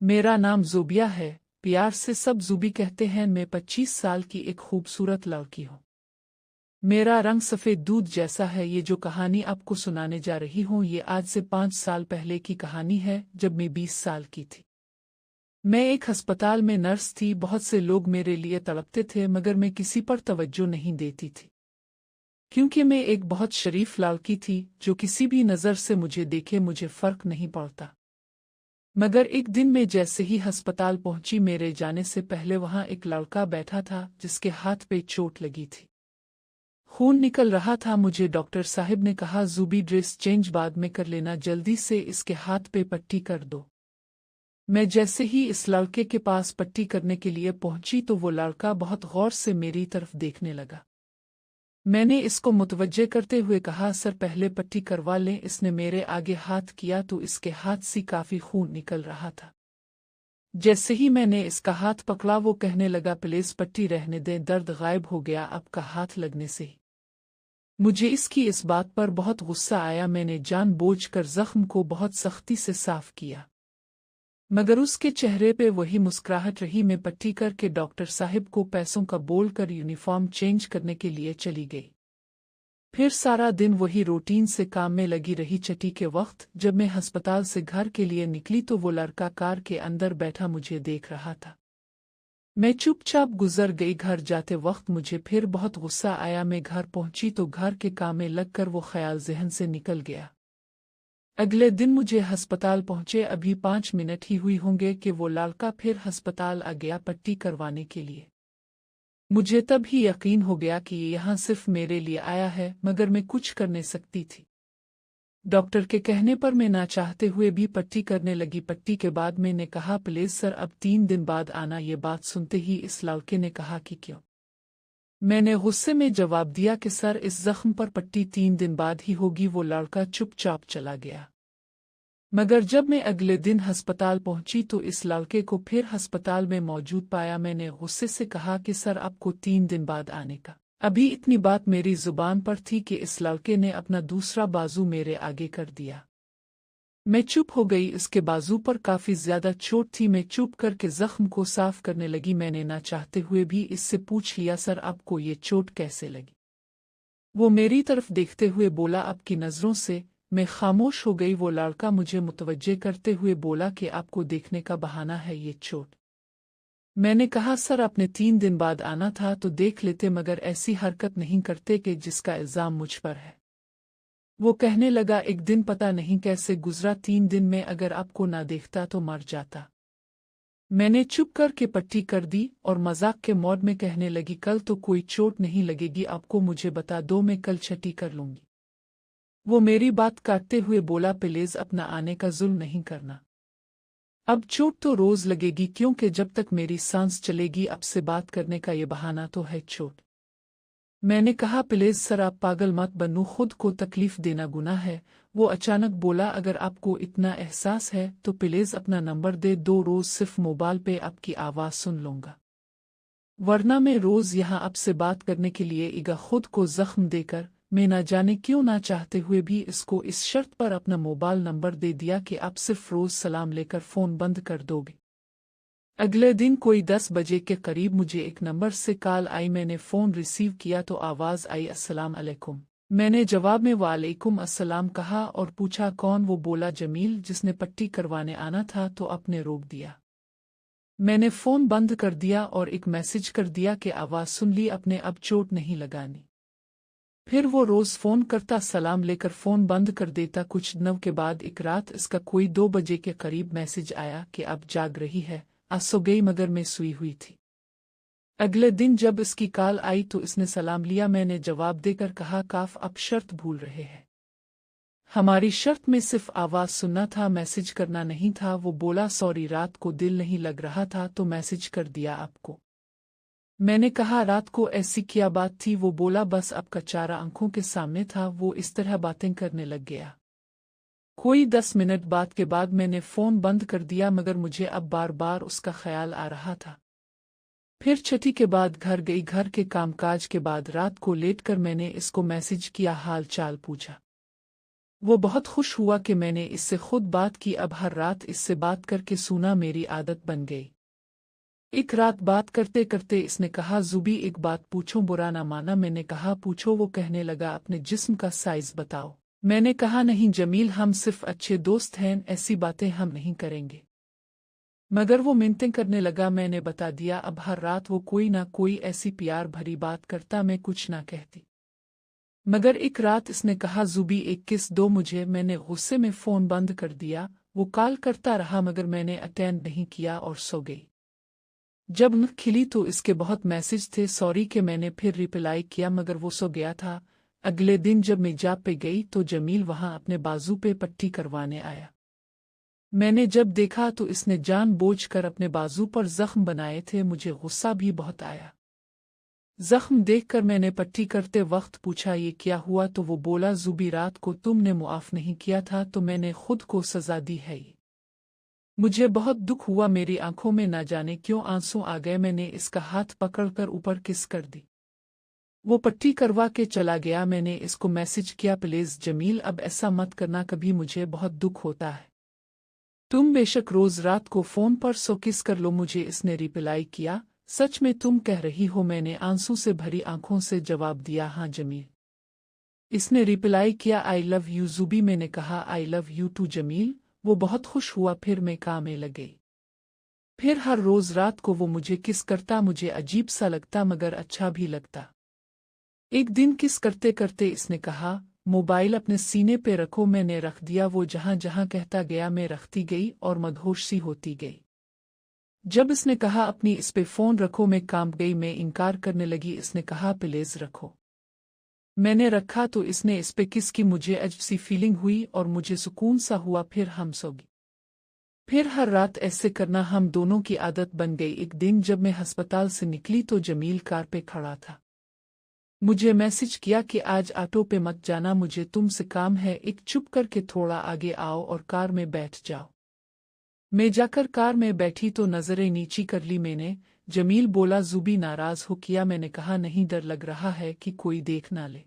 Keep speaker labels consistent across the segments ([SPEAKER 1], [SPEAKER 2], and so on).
[SPEAKER 1] मेरा नाम ज़ोबिया है, प्यार से सब ज़ूबी कहते हैं। मैं 25 साल की एक खूबसूरत लड़की हूँ। मेरा रंग सफ़ेद दूध जैसा है। ये जो कहानी आपको सुनाने जा रही हूँ ये आज से 5 साल पहले की कहानी है, जब मैं 20 साल की थी। मैं एक अस्पताल में नर्स थी। बहुत से लोग मेरे लिए तड़पते थे मगर मैं किसी पर तवज्जो नहीं देती थी, क्योंकि मैं एक बहुत शरीफ लड़की थी। जो किसी भी नज़र से मुझे देखे मुझे फ़र्क नहीं पड़ता। मगर एक दिन मैं जैसे ही अस्पताल पहुंची, मेरे जाने से पहले वहां एक लड़का बैठा था जिसके हाथ पे चोट लगी थी। खून निकल रहा था। मुझे डॉक्टर साहब ने कहा, ज़ूबी ड्रेस चेंज बाद में कर लेना, जल्दी से इसके हाथ पे पट्टी कर दो। मैं जैसे ही इस लड़के के पास पट्टी करने के लिए पहुंची तो वो लड़का बहुत गौर से मेरी तरफ देखने लगा। मैंने इसको मुतवज्जे करते हुए कहा, सर पहले पट्टी करवा लें। इसने मेरे आगे हाथ किया तो इसके हाथ से काफी खून निकल रहा था। जैसे ही मैंने इसका हाथ पकड़ा वो कहने लगा, प्लीज पट्टी रहने दें, दर्द गायब हो गया आपका हाथ लगने से ही। मुझे इसकी इस बात पर बहुत गुस्सा आया। मैंने जानबूझकर जख्म को बहुत सख्ती से साफ किया, मगर उसके चेहरे पे वही मुस्कुराहट रही। मैं पट्टी करके डॉक्टर साहब को पैसों का बोल कर यूनिफॉर्म चेंज करने के लिए चली गई। फिर सारा दिन वही रूटीन से काम में लगी रही। छुट्टी के वक्त जब मैं अस्पताल से घर के लिए निकली तो वो लड़का कार के अंदर बैठा मुझे देख रहा था। मैं चुपचाप गुजर गई। घर जाते वक्त मुझे फिर बहुत गुस्सा आया। मैं घर पहुंची तो घर के काम में लगकर वो ख्याल जहन से निकल गया। अगले दिन मुझे अस्पताल पहुंचे अभी 5 मिनट ही हुई होंगे कि वो लड़का फिर अस्पताल आ गया पट्टी करवाने के लिए। मुझे तब ही यकीन हो गया कि ये यहाँ सिर्फ मेरे लिए आया है, मगर मैं कुछ कर नहीं सकती थी। डॉक्टर के कहने पर मैं ना चाहते हुए भी पट्टी करने लगी। पट्टी के बाद मैंने कहा, प्लीज सर अब 3 दिन बाद आना। ये बात सुनते ही इस लड़के ने कहा कि क्यों? मैंने गुस्से में जवाब दिया कि सर इस जख्म पर पट्टी 3 दिन बाद ही होगी। वो लड़का चुपचाप चला गया। मगर जब मैं अगले दिन अस्पताल पहुंची तो इस लड़के को फिर अस्पताल में मौजूद पाया। मैंने गुस्से से कहा कि सर आपको 3 दिन बाद आने का। अभी इतनी बात मेरी जुबान पर थी कि इस लड़के ने अपना दूसरा बाजू मेरे आगे कर दिया। मैं चुप हो गई। इसके बाजू पर काफी ज्यादा चोट थी। मैं चुप करके जख्म को साफ करने लगी। मैंने ना चाहते हुए भी इससे पूछ लिया, सर आपको ये चोट कैसे लगी? वो मेरी तरफ देखते हुए बोला, आपकी नजरों से। मैं खामोश हो गई। वो लड़का मुझे मुतवज्जे करते हुए बोला कि आपको देखने का बहाना है ये चोट। मैंने कहा, सर आपने 3 दिन बाद आना था तो देख लेते, मगर ऐसी हरकत नहीं करते कि जिसका इल्जाम मुझ पर है। वो कहने लगा, एक दिन पता नहीं कैसे गुजरा, 3 दिन में अगर आपको ना देखता तो मर जाता। मैंने चुप करके पट्टी कर दी और मजाक के मोड में कहने लगी, कल तो कोई चोट नहीं लगेगी आपको, मुझे बता दो, मैं कल छठी कर लूंगी। वो मेरी बात काटते हुए बोला, प्लीज अपना आने का जुल्म नहीं करना। अब चोट तो रोज लगेगी, क्योंकि जब तक मेरी सांस चलेगी आपसे बात करने का ये बहाना तो है चोट। मैंने कहा, प्लीज सर आप पागल मत बनो, खुद को तकलीफ देना गुनाह है। वो अचानक बोला, अगर आपको इतना एहसास है तो प्लीज अपना नंबर दे दो, रोज सिर्फ मोबाइल पे आपकी आवाज सुन लूंगा, वरना मैं रोज यहाँ आपसे बात करने के लिए ईगा। खुद को जख्म देकर मैं ना जाने क्यों ना चाहते हुए भी इसको इस शर्त पर अपना मोबाइल नंबर दे दिया कि आप सिर्फ रोज सलाम लेकर फोन बंद कर दोगे। अगले दिन कोई 10 बजे के करीब मुझे एक नंबर से कॉल आई। मैंने फोन रिसीव किया तो आवाज आई, अस्सलाम अलैकुम। मैंने जवाब में वालेकुम अस्सलाम कहा और पूछा, कौन? वो बोला, जमील, जिसने पट्टी करवाने आना था तो आपने रोक दिया। मैंने फोन बंद कर दिया और एक मैसेज कर दिया कि आवाज सुन ली, अपने अब चोट नहीं लगानी। फिर वो रोज फोन करता, सलाम लेकर फोन बंद कर देता। कुछ दिनों के बाद एक रात इसका कोई 2 बजे के करीब मैसेज आया कि अब जाग रही है। आज सो गई मगर मैं सोई हुई थी। अगले दिन जब इसकी कॉल आई तो इसने सलाम लिया। मैंने जवाब देकर कहा, काफ आप शर्त भूल रहे हैं, हमारी शर्त में सिर्फ आवाज सुनना था, मैसेज करना नहीं था। वो बोला, सॉरी, रात को दिल नहीं लग रहा था तो मैसेज कर दिया आपको। मैंने कहा, रात को ऐसी क्या बात थी? वो बोला, बस आपका चेहरा आंखों के सामने था। वो इस तरह बातें करने लग गया। कोई 10 मिनट बाद के बाद मैंने फोन बंद कर दिया, मगर मुझे अब बार बार उसका ख्याल आ रहा था। फिर छठी के बाद घर गई। घर के कामकाज के बाद रात को लेटकर मैंने इसको मैसेज किया, हाल चाल पूछा। वो बहुत खुश हुआ कि मैंने इससे खुद बात की। अब हर रात इससे बात करके सूना मेरी आदत बन गई। एक रात बात करते करते इसने कहा, ज़ुबी एक बात पूछूं, बुरा ना माना। मैंने कहा पूछो। वो कहने लगा, अपने जिस्म का साइज बताओ। मैंने कहा नहीं जमील, हम सिर्फ अच्छे दोस्त हैं, ऐसी बातें हम नहीं करेंगे। मगर वो मिन्नतें करने लगा। मैंने बता दिया। अब हर रात वो कोई ना कोई ऐसी प्यार भरी बात करता, मैं कुछ ना कहती। मगर एक रात इसने कहा, ज़ुबी एक किस दो मुझे। मैंने गुस्से में फ़ोन बंद कर दिया। वो कॉल करता रहा मगर मैंने अटेंड नहीं किया और सो गई। जब नींद खिली तो इसके बहुत मैसेज थे, सॉरी कि मैंने फिर रिप्लाई किया मगर वो सो गया था। अगले दिन जब मैं जॉब पे गई तो जमील वहां अपने बाजू पे पट्टी करवाने आया। मैंने जब देखा तो इसने जानबूझकर अपने बाजू पर जख्म बनाए थे। मुझे गुस्सा भी बहुत आया। जख्म देखकर मैंने पट्टी करते वक्त पूछा, ये क्या हुआ? तो वो बोला, ज़ुबी रात को तुमने मुआफ नहीं किया था तो मैंने खुद को सजा दी है। मुझे बहुत दुख हुआ। मेरी आंखों में ना जाने क्यों आंसू आ गए। मैंने इसका हाथ पकड़कर ऊपर किस कर दी। वो पट्टी करवा के चला गया। मैंने इसको मैसेज किया, प्लीज जमील अब ऐसा मत करना कभी, मुझे बहुत दुख होता है। तुम बेशक रोज रात को फोन पर सो किस कर लो मुझे। इसने रिप्लाई किया, सच में तुम कह रही हो? मैंने आंसू से भरी आंखों से जवाब दिया, हाँ जमील। इसने रिप्लाई किया, आई लव यू ज़ुबी। मैंने कहा, I love you too Jamil. वो बहुत खुश हुआ। फिर मैं काम में लग गई। फिर हर रोज रात को वो मुझे किस करता। मुझे अजीब सा लगता मगर अच्छा भी लगता। एक दिन किस करते करते इसने कहा, मोबाइल अपने सीने पे रखो। मैंने रख दिया। वो जहां जहां कहता गया मैं रखती गई और मदहोश सी होती गई। जब इसने कहा अपनी इस पे फोन रखो मैं काम गई। मैं इनकार करने लगी। इसने कहा प्लीज रखो। मैंने रखा तो इसने इस पे किस की। मुझे अजीब सी फीलिंग हुई और मुझे सुकून सा हुआ। फिर हम सो गए। फिर हर रात ऐसे करना हम दोनों की आदत बन गई। एक दिन जब मैं अस्पताल से निकली तो जमील कार पे खड़ा था। मुझे मैसेज किया कि आज ऑटो पे मत जाना, मुझे तुमसे काम है। एक चुप करके थोड़ा आगे आओ और कार में बैठ जाओ। मैं जाकर कार में बैठी तो नजरें नीची कर ली मैंने। जमील बोला, ज़ुबी नाराज हो किया? मैंने कहा नहीं, डर लग रहा है कि कोई देख ना ले।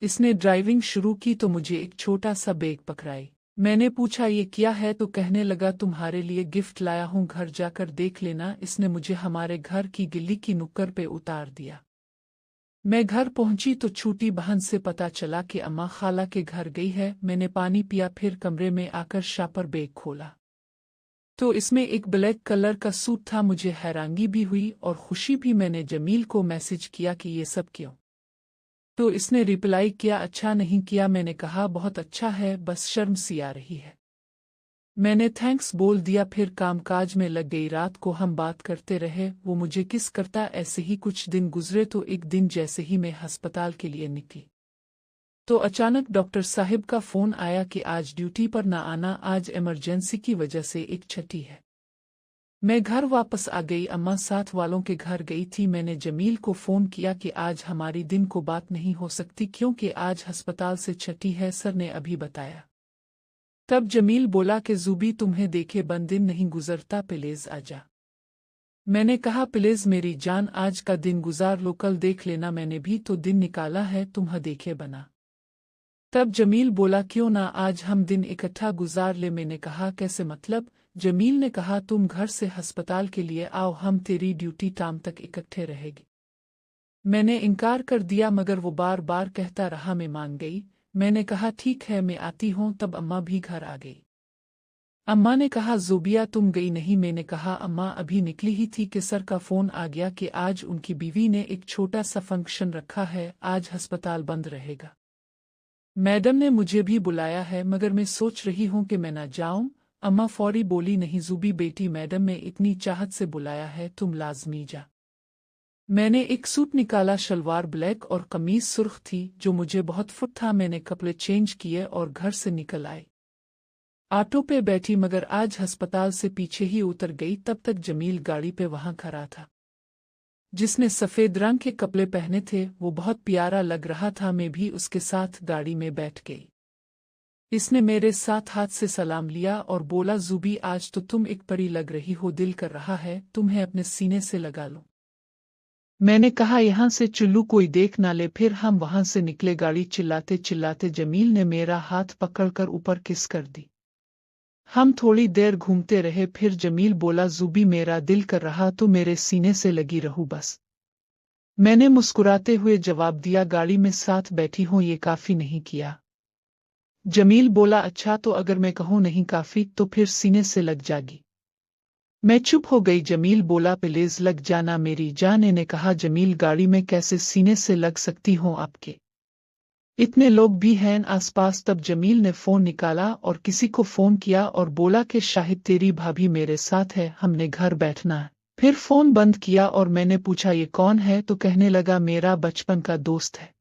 [SPEAKER 1] इसने ड्राइविंग शुरू की तो मुझे एक छोटा सा बैग पकड़ाई। मैंने पूछा ये क्या है तो कहने लगा, तुम्हारे लिए गिफ्ट लाया हूँ, घर जाकर देख लेना। इसने मुझे हमारे घर की गिल्ली की नुक्कड़ पे उतार दिया। मैं घर पहुंची तो छोटी बहन से पता चला कि अम्मा खाला के घर गई है। मैंने पानी पिया, फिर कमरे में आकर शापर बैग खोला तो इसमें एक ब्लैक कलर का सूट था। मुझे हैरानगी भी हुई और खुशी भी। मैंने जमील को मैसेज किया कि ये सब क्यों? तो इसने रिप्लाई किया, अच्छा नहीं किया। मैंने कहा बहुत अच्छा है, बस शर्म सी आ रही है। मैंने थैंक्स बोल दिया। फिर कामकाज में लग गई। रात को हम बात करते रहे। वो मुझे किस करता। ऐसे ही कुछ दिन गुजरे तो एक दिन जैसे ही मैं अस्पताल के लिए निकली तो अचानक डॉक्टर साहिब का फोन आया कि आज ड्यूटी पर ना आना, आज इमरजेंसी की वजह से एक छुट्टी है। मैं घर वापस आ गई। अम्मा साथ वालों के घर गई थी। मैंने जमील को फोन किया कि आज हमारी दिन को बात नहीं हो सकती क्योंकि आज अस्पताल से छुट्टी है, सर ने अभी बताया। तब जमील बोला कि ज़ुबी तुम्हें देखे बन दिन नहीं गुजरता, प्लीज आजा। मैंने कहा प्लीज मेरी जान, आज का दिन गुजार लो, कल देख लेना, मैंने भी तो दिन निकाला है, तुम्हें देखे बना। तब जमील बोला, क्यों ना आज हम दिन इकट्ठा गुजार ले। मैंने कहा कैसे मतलब? जमील ने कहा तुम घर से अस्पताल के लिए आओ, हम तेरी ड्यूटी टाइम तक इकट्ठे रहेंगे। मैंने इनकार कर दिया मगर वो बार बार कहता रहा। मैं मान गई। मैंने कहा ठीक है मैं आती हूँ। तब अम्मा भी घर आ गई। अम्मा ने कहा, ज़ुबिया तुम गई नहीं? मैंने कहा अम्मा अभी निकली ही थी कि सर का फोन आ गया कि आज उनकी बीवी ने एक छोटा सा फंक्शन रखा है, आज अस्पताल बंद रहेगा। मैडम ने मुझे भी बुलाया है मगर मैं सोच रही हूँ कि मैं ना जाऊं। अम्मा फौरी बोली, नहीं ज़ुबी बेटी, मैडम ने इतनी चाहत से बुलाया है, तुम लाजमी जा। मैंने एक सूट निकाला, शलवार ब्लैक और कमीज सुर्ख थी जो मुझे बहुत फिट था। मैंने कपड़े चेंज किए और घर से निकल आई। ऑटो पे बैठी मगर आज अस्पताल से पीछे ही उतर गई। तब तक जमील गाड़ी पे वहां खड़ा था। जिसने सफेद रंग के कपड़े पहने थे वो बहुत प्यारा लग रहा था। मैं भी उसके साथ गाड़ी में बैठ गई। इसने मेरे साथ हाथ से सलाम लिया और बोला, ज़ुबी आज तो तुम एक परी लग रही हो, दिल कर रहा है तुम्हें अपने सीने से लगा लो। मैंने कहा यहाँ से चुल्लू कोई देख ना ले। फिर हम वहां से निकले। गाड़ी चिल्लाते चिल्लाते जमील ने मेरा हाथ पकड़कर ऊपर किस कर दी। हम थोड़ी देर घूमते रहे। फिर जमील बोला, ज़ुबी मेरा दिल कर रहा तो मेरे सीने से लगी रहूं बस। मैंने मुस्कुराते हुए जवाब दिया, गाड़ी में साथ बैठी हूं ये काफी नहीं किया। जमील बोला, अच्छा तो अगर मैं कहूं नहीं काफी तो फिर सीने से लग जागी। मैं चुप हो गई। जमील बोला, प्लीज लग जाना मेरी जान। ने कहा, जमील गाड़ी में कैसे सीने से लग सकती हूं आपके, इतने लोग भी हैं आसपास। तब जमील ने फोन निकाला और किसी को फोन किया और बोला कि शाहिद तेरी भाभी मेरे साथ है, हमने घर बैठना है। फिर फोन बंद किया और मैंने पूछा ये कौन है, तो कहने लगा मेरा बचपन का दोस्त है।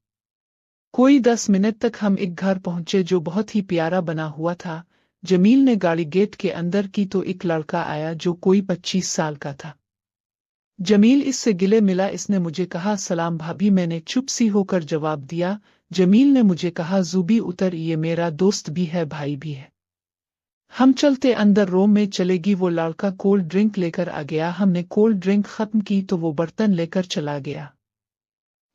[SPEAKER 1] कोई 10 मिनट तक हम एक घर पहुंचे जो बहुत ही प्यारा बना हुआ था। जमील ने गाड़ी गेट के अंदर की तो एक लड़का आया जो कोई 25 साल का था। जमील इससे गिले मिला। इसने मुझे कहा, सलाम भाभी। मैंने चुप सी होकर जवाब दिया। जमील ने मुझे कहा, ज़ुबी उतर, ये मेरा दोस्त भी है भाई भी है। हम चलते अंदर रूम में चलेगी। वो लड़का कोल्ड ड्रिंक लेकर आ गया। हमने कोल्ड ड्रिंक खत्म की तो वो बर्तन लेकर चला गया।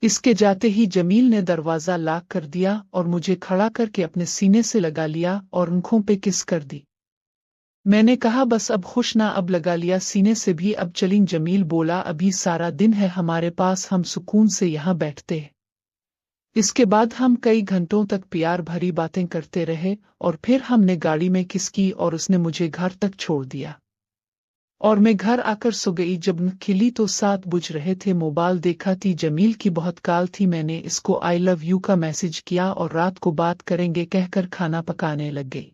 [SPEAKER 1] इसके जाते ही जमील ने दरवाजा लॉक कर दिया और मुझे खड़ा करके अपने सीने से लगा लिया और आंखों पे किस कर दी। मैंने कहा, बस अब खुश ना, अब लगा लिया सीने से भी, अब चलीं। जमील बोला, अभी सारा दिन है हमारे पास, हम सुकून से यहाँ बैठते हैं। इसके बाद हम कई घंटों तक प्यार भरी बातें करते रहे और फिर हमने गाड़ी में किस की और उसने मुझे घर तक छोड़ दिया। और मैं घर आकर सो गई। जब खिली तो 7 बज रहे थे। मोबाइल देखा थी, जमील की बहुत कॉल थी। मैंने इसको आई लव यू का मैसेज किया और रात को बात करेंगे कहकर खाना पकाने लग गई।